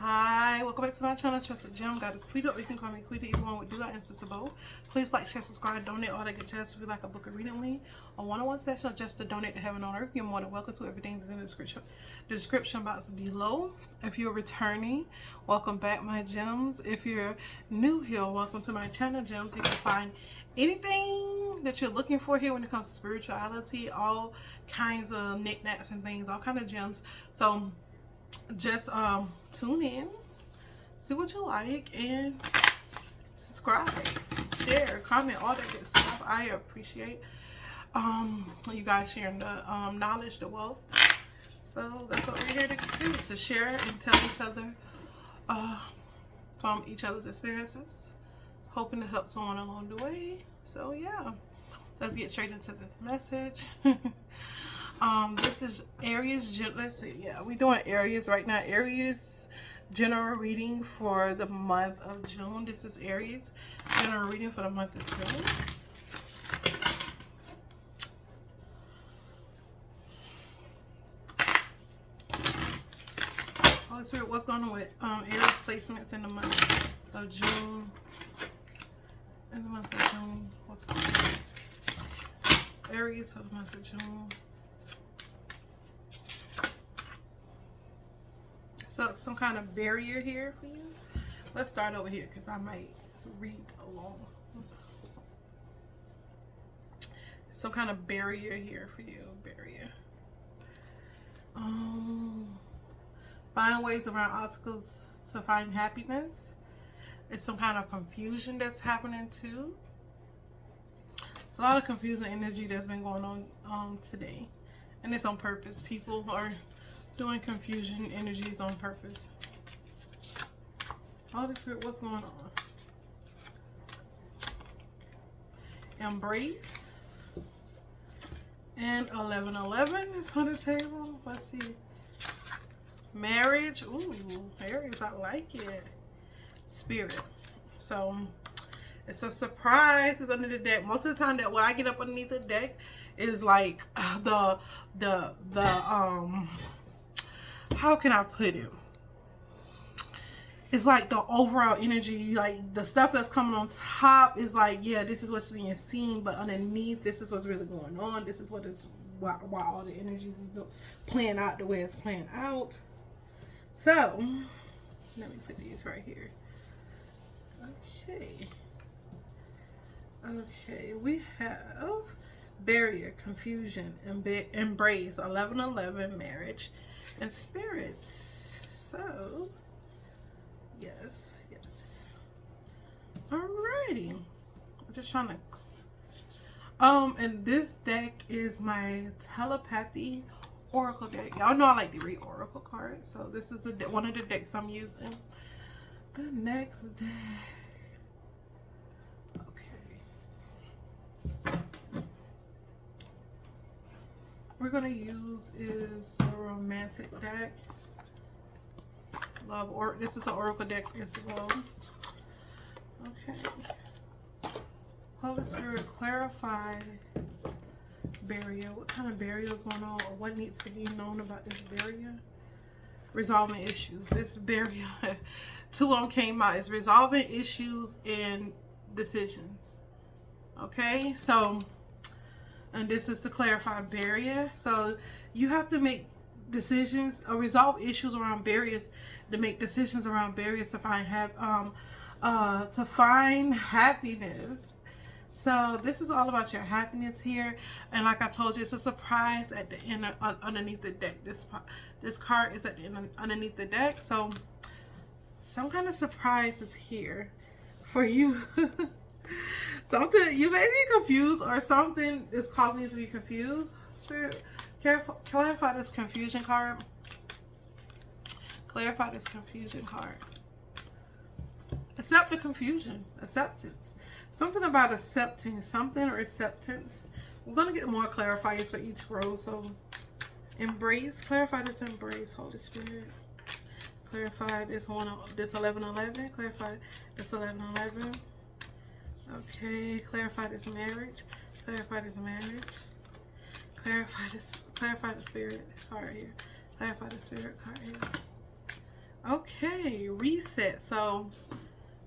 Hi, welcome back to my channel. Trusted Gem. God is Quita, or you can call me Quita. Either one would do. I answer to both. Please like, share, subscribe, donate all that good jazz. If you like a book or reading with me, a one-on-one session, or just to donate to heaven on earth, you're more than welcome to. Everything is in the description box below. If you're returning, welcome back, my gems. If you're new here, welcome to my channel, gems. You can find anything that you're looking for here when it comes to spirituality, all kinds of knickknacks and things, all kinds of gems. So just tune in, see what you like, and subscribe, share, comment, all that good stuff. I appreciate you guys sharing the knowledge, the wealth. So that's what we're here to do, to share and tell each other from each other's experiences, hoping to help someone along the way. So yeah, let's get straight into this message. This is Aries. Let's see. Yeah, we're doing Aries right now. Aries general reading for the month of June. This is Aries general reading for the month of June. Holy Spirit, what's going on with Aries placements in the month of June? In the month of June, what's going on? Aries for the month of June. So some kind of barrier here for you. Let's start over here because I might read along. Some kind of barrier here for you. Barrier. Find ways around obstacles to find happiness. It's some kind of confusion that's happening too. It's a lot of confusing energy that's been going on today, and it's on purpose. People are doing confusion energies on purpose. Holy Spirit, what's going on? Embrace. And 1111 is on the table. Let's see. Marriage. Ooh, Aries, I like it. Spirit. So it's a surprise. It's under the deck. Most of the time that when I get up underneath the deck is like the how can I put it? It's like the overall energy, like the stuff that's coming on top is like, yeah, this is what's being seen, but underneath, this is what's really going on. This is what is why all the energies is playing out the way it's playing out. So, let me put these right here. Okay, we have barrier, confusion, embrace, 1111, marriage, and spirits. So, yes. Alrighty. I'm just trying to. And this deck is my telepathy oracle deck. Y'all know I like to read oracle cards, so this is one of the decks I'm using. The next deck. We're gonna use is the romantic deck. This is an oracle deck as well. Okay. Holy Spirit, clarify barrier. What kind of barrier is going on, or what needs to be known about this barrier? Resolving issues. This barrier, two of them came out. It's resolving issues and decisions. Okay, so. And this is to clarify barrier. So you have to make decisions or resolve issues around barriers, to make decisions around barriers to find happiness. So this is all about your happiness here. And like I told you, it's a surprise at the end underneath the deck. This card is at the end underneath the deck. So some kind of surprise is here for you. Something you may be confused, or something is causing you to be confused. So clarify this confusion card. Clarify this confusion card. Accept the confusion. Acceptance. Something about accepting something or acceptance. We're going to get more clarifiers for each row. So embrace. Clarify this embrace, Holy Spirit. Clarify this 1111. Clarify this 1111. Okay, clarify this marriage. Clarify this marriage. Clarify the spirit card here. Clarify the spirit card here. Okay, reset. So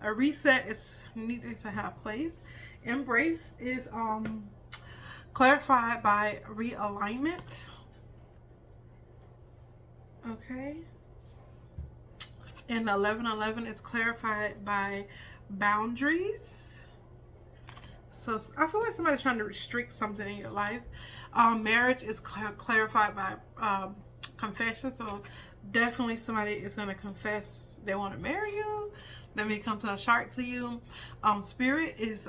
a reset is needed to have place. Embrace is clarified by realignment. Okay. And 1111 is clarified by boundaries. So I feel like somebody's trying to restrict something in your life. Marriage is clarified by confession. So definitely somebody is going to confess they want to marry you. That may come to a chart to you. Spirit is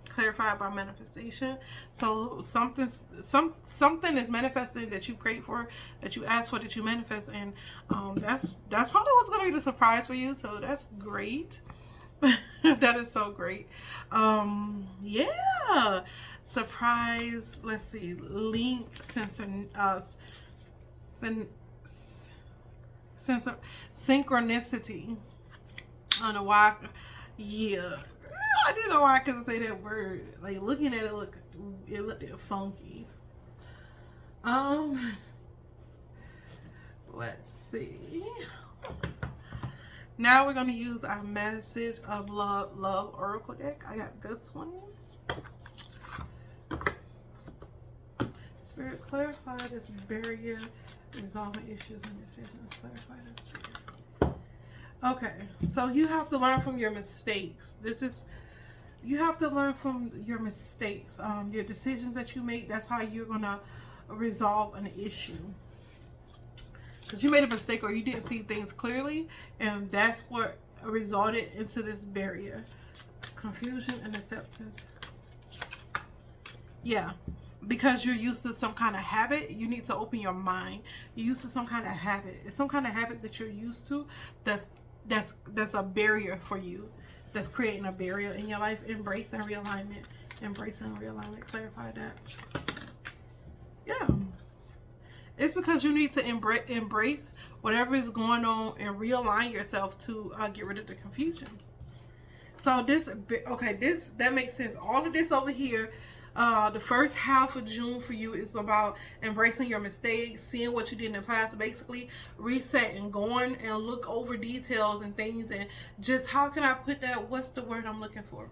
clarified by manifestation. So something is manifesting that you prayed for, that you asked for, that you manifest, and that's probably what's going to be the surprise for you. So that's great. That is so great. Yeah, surprise. Let's see, link, sense of synchronicity. I don't know why. Yeah, I didn't know why I couldn't say that word. Like looking at it, it looked funky. Let's see. Now we're gonna use our message of love oracle deck. I got this one. Spirit, clarify this barrier, resolving issues and decisions. Clarify this barrier. Okay, so you have to learn from your mistakes. You have to learn from your mistakes. Your decisions that you make, that's how you're gonna resolve an issue. Because you made a mistake or you didn't see things clearly, and that's what resulted into this barrier. Confusion and acceptance. Yeah. Because you're used to some kind of habit, you need to open your mind. You're used to some kind of habit. It's some kind of habit that you're used to that's a barrier for you. That's creating a barrier in your life. Embrace and realignment. Embrace and realignment. Clarify that. Yeah. It's because you need to embrace whatever is going on and realign yourself to get rid of the confusion. So that makes sense. All of this over here, the first half of June for you is about embracing your mistakes, seeing what you did in the past, basically resetting, going and look over details and things, and just how can I put that? What's the word I'm looking for?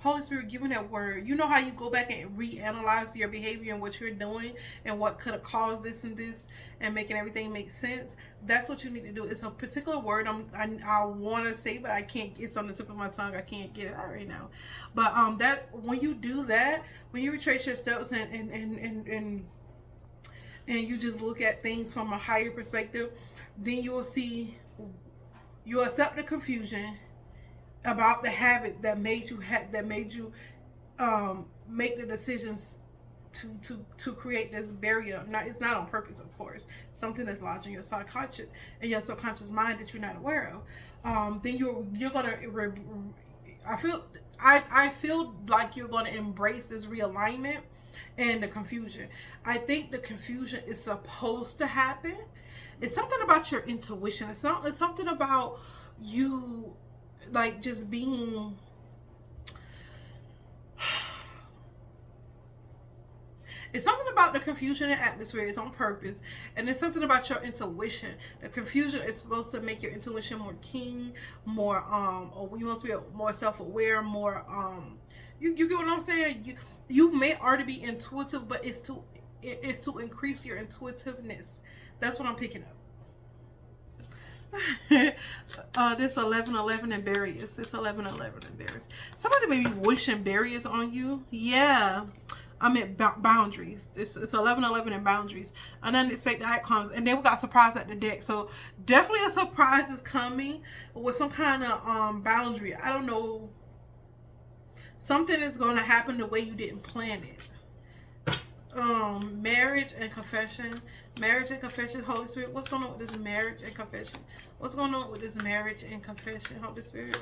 Holy Spirit, give me that word. You know how you go back and reanalyze your behavior and what you're doing and what could have caused this and this and making everything make sense? That's what you need to do. It's a particular word I want to say, but I can't. It's on the tip of my tongue. I can't get it out right now. But that when you do that, when you retrace your steps and you just look at things from a higher perspective, then you will see, you'll accept the confusion about the habit that made you make the decisions to create this barrier. Now, it's not on purpose, of course. Something that's lodged in your subconscious and your subconscious mind that you're not aware of. Then you're gonna. I feel like you're gonna embrace this realignment and the confusion. I think the confusion is supposed to happen. It's something about your intuition. It's something about you. Like just being, it's something about the confusion and atmosphere. It's on purpose, and it's something about your intuition. The confusion is supposed to make your intuition more keen, more or you must be more self-aware, more you get what I'm saying? You may already be intuitive, but it's to increase your intuitiveness. That's what I'm picking up. This 1111 and barriers. It's 1111 and barriers. Somebody may be wishing barriers on you. Yeah, I meant boundaries. It's 1111 and boundaries. An unexpected outcomes, and then we got surprise at the deck. So definitely a surprise is coming with some kind of boundary. I don't know. Something is going to happen the way you didn't plan it. Marriage and confession. Marriage and confession. Holy Spirit, what's going on with this marriage and confession? What's going on with this marriage and confession? Holy Spirit.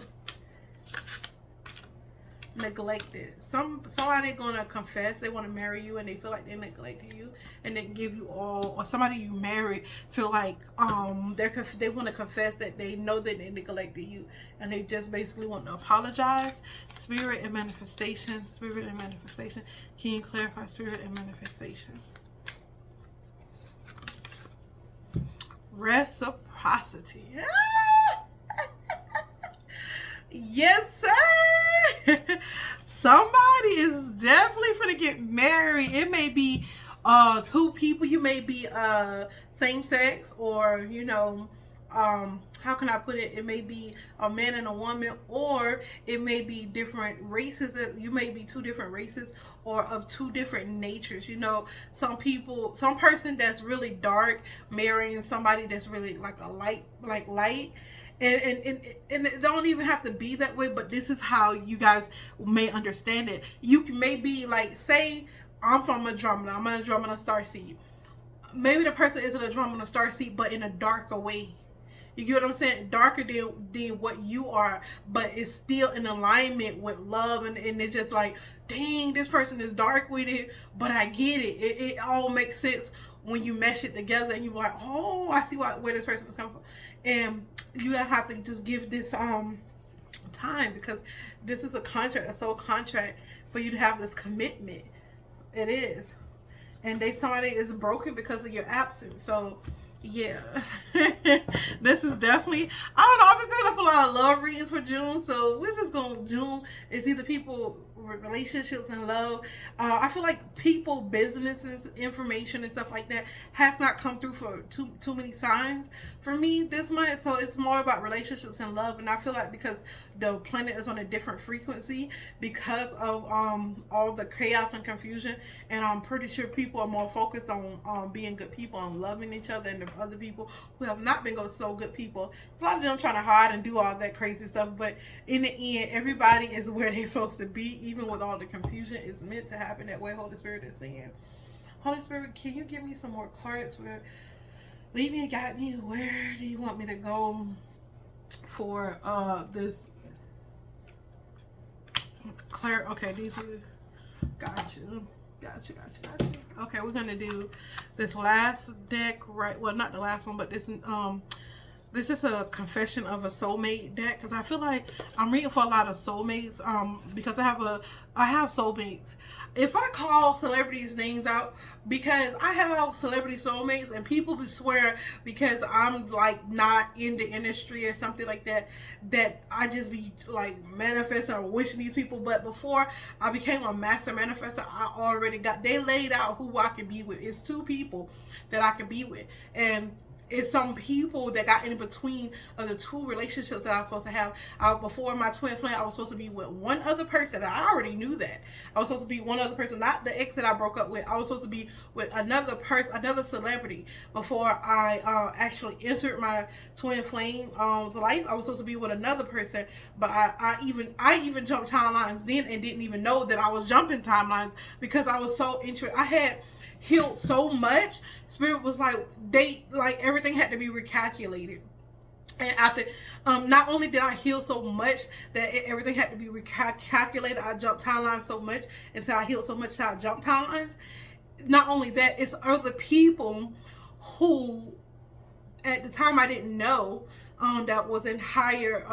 Neglected. Somebody gonna confess they want to marry you and they feel like they neglected you and they give you all, or somebody you married feel like they want to confess that they know that they neglected you and they just basically want to apologize. Spirit and manifestation. Spirit and manifestation. Can you clarify spirit and manifestation? Reciprocity. Yes, sir. Somebody is definitely gonna get married. It may be two people. You may be same sex, or how can I put it? It may be a man and a woman, or it may be different races. You may be two different races or of two different natures. Some person that's really dark marrying somebody that's really like a light, and it don't even have to be that way, but this is how you guys may understand it. You can maybe, like, say I'm from a Andromeda, I'm an Andromeda star seed. Maybe the person isn't a Andromeda star seed, but in a darker way. You get what I'm saying? Darker than what you are, but it's still in alignment with love, and it's just like, dang, this person is dark with it, but I get it. It all makes sense when you mesh it together, and you're like, oh, I see where this person is coming from. And you have to just give this time, because this is a contract, a soul contract, for you to have this commitment. It is. And somebody is broken because of your absence. So yeah. This is definitely, I don't know, I've been picking up a lot of love readings for June, so we're just going. June is either people, relationships, and love. I feel like people, businesses, information, and stuff like that has not come through for too many signs for me this month. So it's more about relationships and love, and I feel like because the planet is on a different frequency because of all the chaos and confusion, and I'm pretty sure people are more focused on being good people and loving each other, and the other people who have not been so good people, a lot of them trying to hide and do all that crazy stuff. But in the end, everybody is where they're supposed to be, even with all the confusion. It's meant to happen that way. Holy Spirit is saying, Holy Spirit, can you give me some more cards for lead me and guide me? Where do you want me to go for this Claire? Okay, these are gotcha. Okay, we're gonna do this last deck, right? Well, not the last one, but this is a confession of a soulmate deck, because I feel like I'm reading for a lot of soulmates, because I have soulmates. If I call celebrities' names out, because I have celebrity soulmates, and people swear because I'm like not in the industry or something like that, that I just be like manifesting or wishing these people. But before I became a master manifestor, I already they laid out who I can be with. It's two people that I can be with, and it's some people that got in between of the two relationships that I was supposed to have. Before my twin flame, I was supposed to be with one other person. I already knew that. I was supposed to be one other person, not the ex that I broke up with. I was supposed to be with another person, another celebrity, before I actually entered my twin flame life. I was supposed to be with another person, but I even jumped timelines then and didn't even know that I was jumping timelines, because I was so interested. I had healed so much. Spirit was like, everything had to be recalculated. And after not only did I heal so much that everything had to be recalculated, I jumped timelines so much until I healed so much that I jumped timelines. Not only that, it's other people who at the time I didn't know that was in higher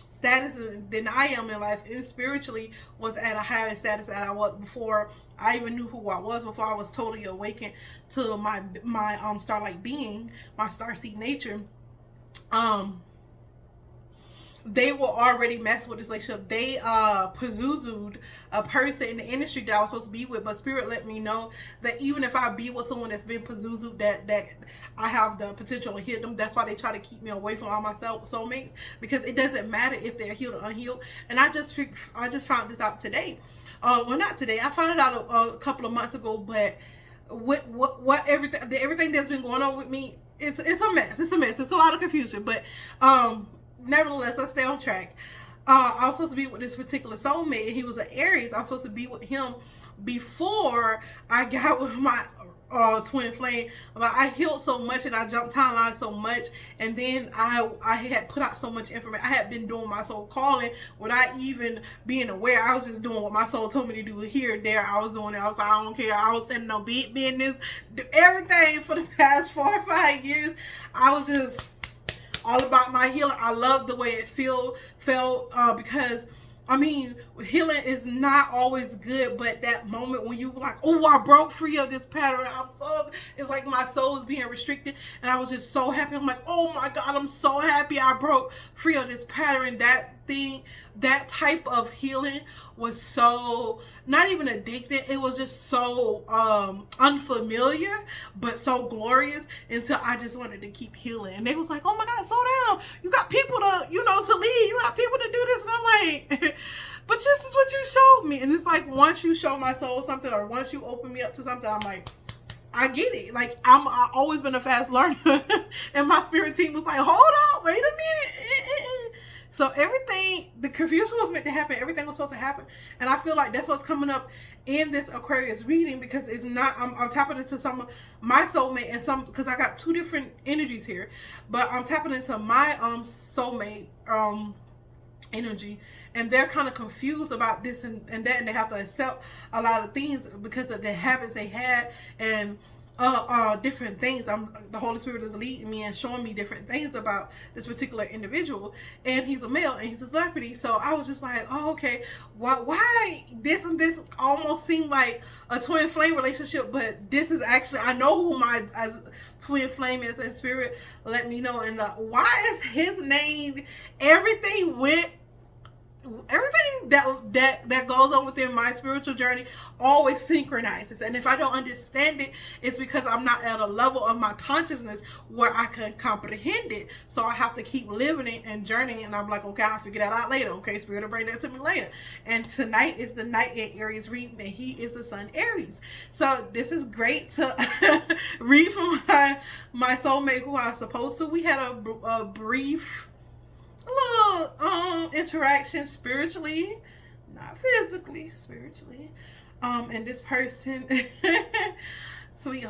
status than I am in life, and spiritually was at a higher status than I was before I even knew who I was, before I was totally awakened to my starlight being, my starseed nature. They were already messing with this relationship. They Pazuzu'd a person in the industry that I was supposed to be with, but Spirit let me know that even if I be with someone that's been Pazuzu'd, that I have the potential to hit them. That's why they try to keep me away from all my soulmates, because it doesn't matter if they're healed or unhealed. And I just found this out today. Well, not today. I found it out a couple of months ago, but what everything that's been going on with me, it's a mess. It's a mess. It's a lot of confusion, but nevertheless, let's stay on track. I was supposed to be with this particular soulmate, and he was an Aries. I was supposed to be with him before I got with my twin flame. But I healed so much, and I jumped timelines so much, and then I had put out so much information. I had been doing my soul calling without even being aware. I was just doing what my soul told me to do here and there. I was doing it. I was like, I don't care. I was sending no business, everything for the past 4 or 5 years. I was just all about my healing. I love the way it felt because I mean, healing is not always good, but that moment when you were like, oh, I broke free of this pattern. It's like my soul is being restricted. And I was just so happy. I'm like, oh my God, I'm so happy I broke free of this pattern. That type of healing was so, not even addicted. It was just so unfamiliar, but so glorious until I just wanted to keep healing. And they was like, oh my God, slow down. You got people to, to lead. You got people to do this. And I'm like, but this is what you showed me. And it's like, once you show my soul something, or once you open me up to something, I'm like, I get it. Like, I've always been a fast learner. And my spirit team was like, hold up, wait a minute. So everything, the confusion was meant to happen. Everything was supposed to happen. And I feel like that's what's coming up in this Aquarius reading, because it's not, I'm tapping into some of my soulmate and some, because I got two different energies here, but I'm tapping into my soulmate energy, and they're kind of confused about this and that, and they have to accept a lot of things because of the habits they had, and different things. The Holy Spirit is leading me and showing me different things about this particular individual, and he's a male and he's a celebrity. So I was just like, oh, okay, why this and this almost seemed like a twin flame relationship, but this is actually, I know who my as twin flame is, and spirit let me know. And why is his name, everything that goes on within my spiritual journey always synchronizes. And if I don't understand it, it's because I'm not at a level of my consciousness where I can comprehend it. So I have to keep living it and journeying, and I'm like, okay, I'll figure that out later. Okay, spirit will bring that to me later. And tonight is the night in Aries reading, and he is the sun Aries. So this is great to read from my soulmate who I'm supposed to. We had a brief little interaction spiritually, not physically, spiritually. And this person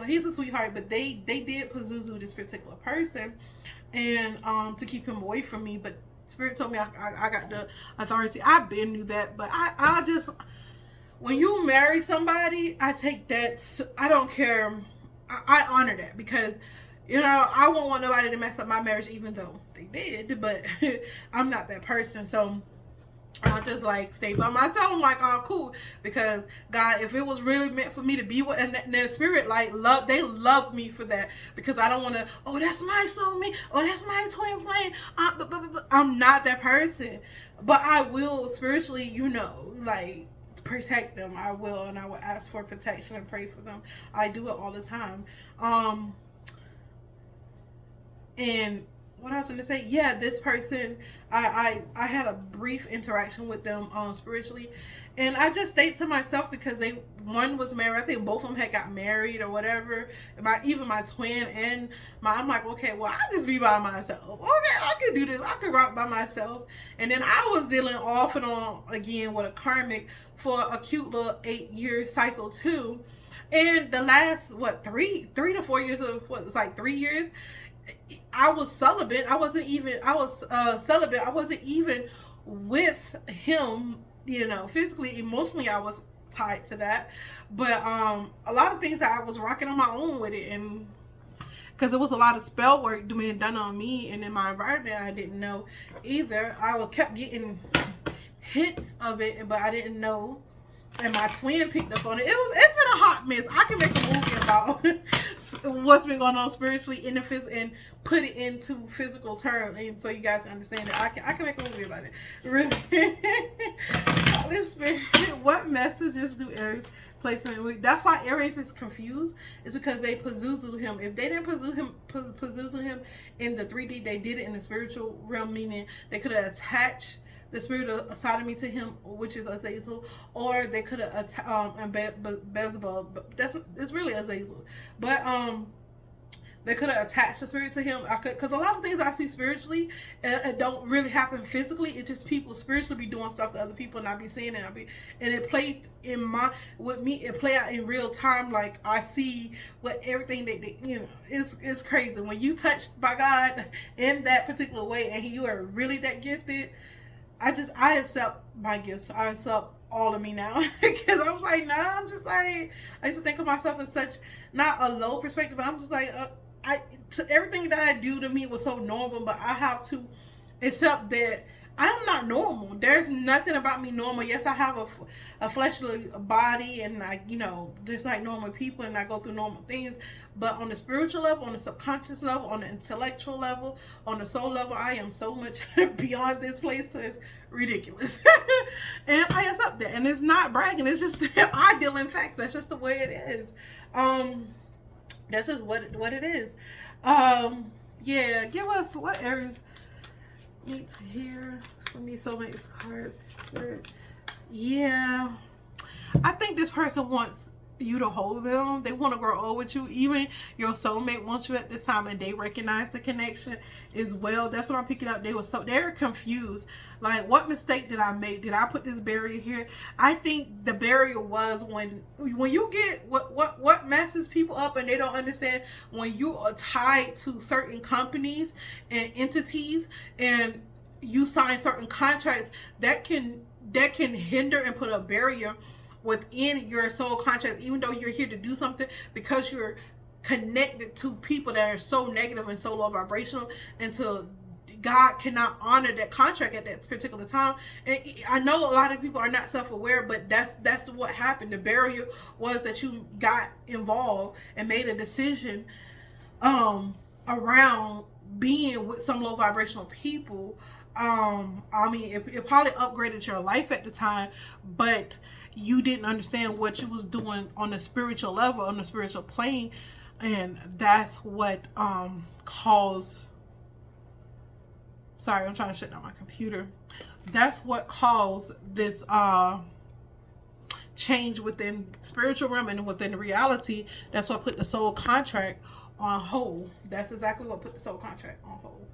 he's a sweetheart, but they did Pazuzu this particular person, and to keep him away from me. But spirit told me I got the authority. I been knew that, but I just, when you marry somebody, I take that, I don't care, I honor that, because I won't want nobody to mess up my marriage, even though they did, but I'm not that person. So I just like stay by myself. I'm like, oh, cool, because God, if it was really meant for me to be with, and their spirit, like, they loved me for that, because I don't want to, oh, that's my soulmate, oh, that's my twin flame. I'm not that person, but I will spiritually, like, protect them. I will, and I will ask for protection and pray for them. I do it all the time. And what I was going to say, yeah, this person, I had a brief interaction with them spiritually, and I just stayed to myself, because one was married. I think both of them had got married or whatever. Even my twin and I'm like, okay, well, I'll just be by myself. Okay, I can do this. I can rock by myself. And then I was dealing off and on again with a karmic for a cute little 8-year cycle too. And the last, 3 to 4 years of, it's like 3 years, I was celibate. I was celibate. I wasn't even with him, physically, emotionally, I was tied to that. But a lot of things that I was rocking on my own with it, and because it was a lot of spell work being done on me and in my environment, I didn't know either. I kept getting hints of it, but I didn't know. And my twin picked up on it. It's been a hot mess. I can make a movie about what's been going on spiritually in the and put it into physical terms, and so you guys can understand it. I can make a movie about it. Really. This spirit, what messages do Aries placement with? That's why Aries is confused. It's because they Pazuzu him. If they didn't Pazuzu him in the 3D, they did it in the spiritual realm, meaning they could have attached the spirit of sodomy to him, which is Azazel, or they could have Beelzebub, but it's really Azazel. But they could have attached the spirit to him. Because a lot of things I see spiritually, it don't really happen physically. It's just people spiritually be doing stuff to other people, and I be seeing it. And it played with me. It play out in real time. Like, I see what everything they it's crazy when you touched by God in that particular way, and you are really that gifted. I accept my gifts. I accept all of me now, because I'm like, I'm just like, I used to think of myself as such, not a low perspective, but I'm just like, everything that I do to me was so normal, but I have to accept that I am not normal. There's nothing about me normal. Yes, I have a fleshly body, and I, just like normal people, and I go through normal things. But on the spiritual level, on the subconscious level, on the intellectual level, on the soul level, I am so much beyond this place to it's ridiculous. And I accept that. And it's not bragging. It's just I deal in facts. That's just the way it is. That's just what it is. Yeah, give us what Aries need to hear from these soulmates cards. Spirit. Yeah, I think this person wants you to hold them. They want to grow old with you. Even your soulmate wants you at this time, and they recognize the connection as well. That's what I'm picking up. They're confused. Like, what mistake did I make? Did I put this barrier here? I think the barrier was when you get what messes people up, and they don't understand, when you are tied to certain companies and entities, and you sign certain contracts that can hinder and put a barrier within your soul contract, even though you're here to do something, because you're connected to people that are so negative and so low vibrational, until God cannot honor that contract at that particular time. And I know a lot of people are not self-aware, but that's what happened. The barrier was that you got involved and made a decision around being with some low vibrational people. I mean, it probably upgraded your life at the time, but you didn't understand what you was doing on the spiritual level, on the spiritual plane, and that's what caused. Sorry, I'm trying to shut down my computer. That's what caused this change within spiritual realm and within the reality. That's what put the soul contract on hold. That's exactly what put the soul contract on hold.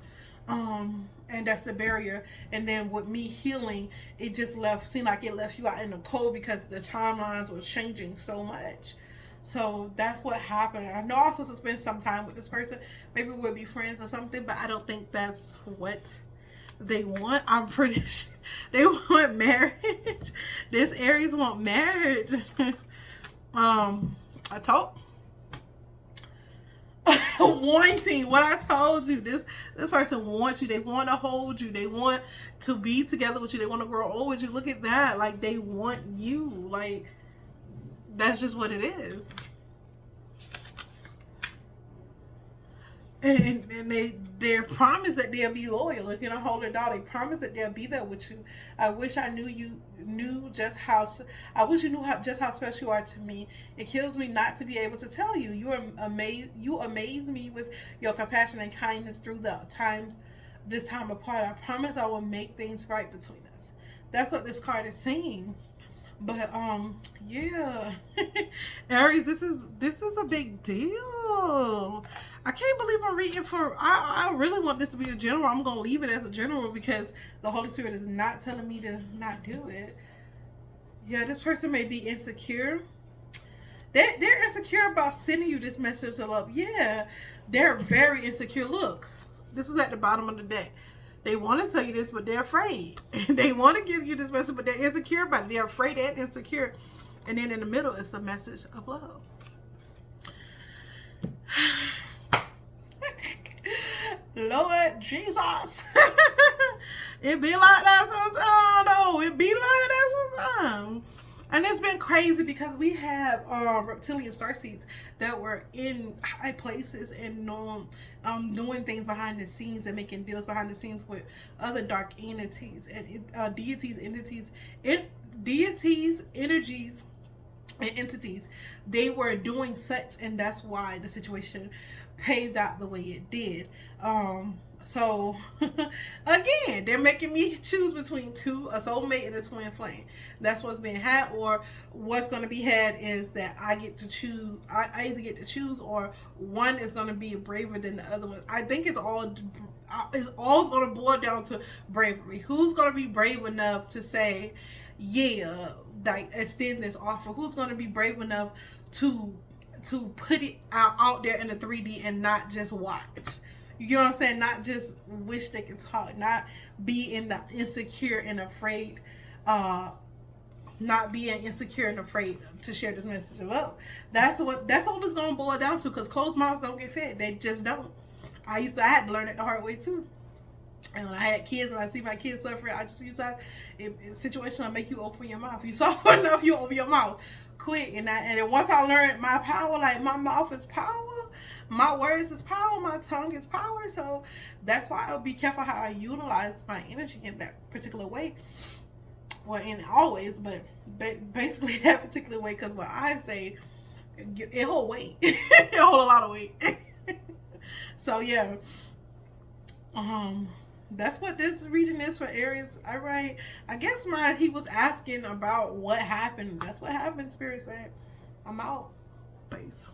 And that's the barrier. And then with me healing, it just seemed like it left you out in the cold, because the timelines were changing so much. So that's what happened. I know I was supposed to spend some time with this person. Maybe we'll be friends or something, but I don't think that's what they want. I'm pretty sure they want marriage. This Aries want marriage. I told wanting what I told you. This person wants you. They want to hold you. They want to be together with you. They want to grow old with you. Look at that. Like, they want you. Like, that's just what it is. And they promise that they'll be loyal. If you don't hold it down, they promise that they'll be there with you. I wish I knew you knew just how. I wish you knew just how special you are to me. It kills me not to be able to tell you. You are amazed. You amaze me with your compassion and kindness through the times. This time apart, I promise I will make things right between us. That's what this card is saying. But yeah. Aries, this is a big deal. I can't believe I'm reading for, I really want this to be a general. I'm going to leave it as a general because the Holy Spirit is not telling me to not do it. Yeah, this person may be insecure. They're insecure about sending you this message of love. Yeah, they're very insecure. Look, this is at the bottom of the deck. They want to tell you this, but they're afraid. They want to give you this message, but they're insecure about it. They're afraid and insecure. And then in the middle is a message of love. Lord Jesus. It be like that sometimes, though. It be like that sometimes. And it's been crazy because we have reptilian starseeds that were in high places and doing things behind the scenes and making deals behind the scenes with other dark entities and deities, energies, and entities. They were doing such, and that's why the situation paved out the way it did. So again, they're making me choose between a soulmate and a twin flame. That's what's being had, or what's going to be had is that I get to choose. I either get to choose, or one is going to be braver than the other one. I think it's all going to boil down to bravery. Who's going to be brave enough to say, yeah, like, extend this offer? Who's going to be brave enough to put it out there in the 3D and not just watch? You know what I'm saying? Not just wish they could talk. Not be in the insecure and afraid. Not being insecure and afraid to share this message of love. That's all it's gonna boil down to. Because closed mouths don't get fed. They just don't. I had to learn it the hard way too. And when I had kids and I see my kids suffering, I just use that in situation to make you open your mouth. You suffer enough, you open your mouth quick. And then once I learned my power, like my mouth is power, my words is power, my tongue is power. So that's why I'll be careful how I utilize my energy in that particular way. Well, in always, but basically that particular way, because what I say, it hold weight. It hold a lot of weight. So yeah. That's what this reading is for Aries. All right. I guess he was asking about what happened. That's what happened, Spirit said. I'm out. Peace.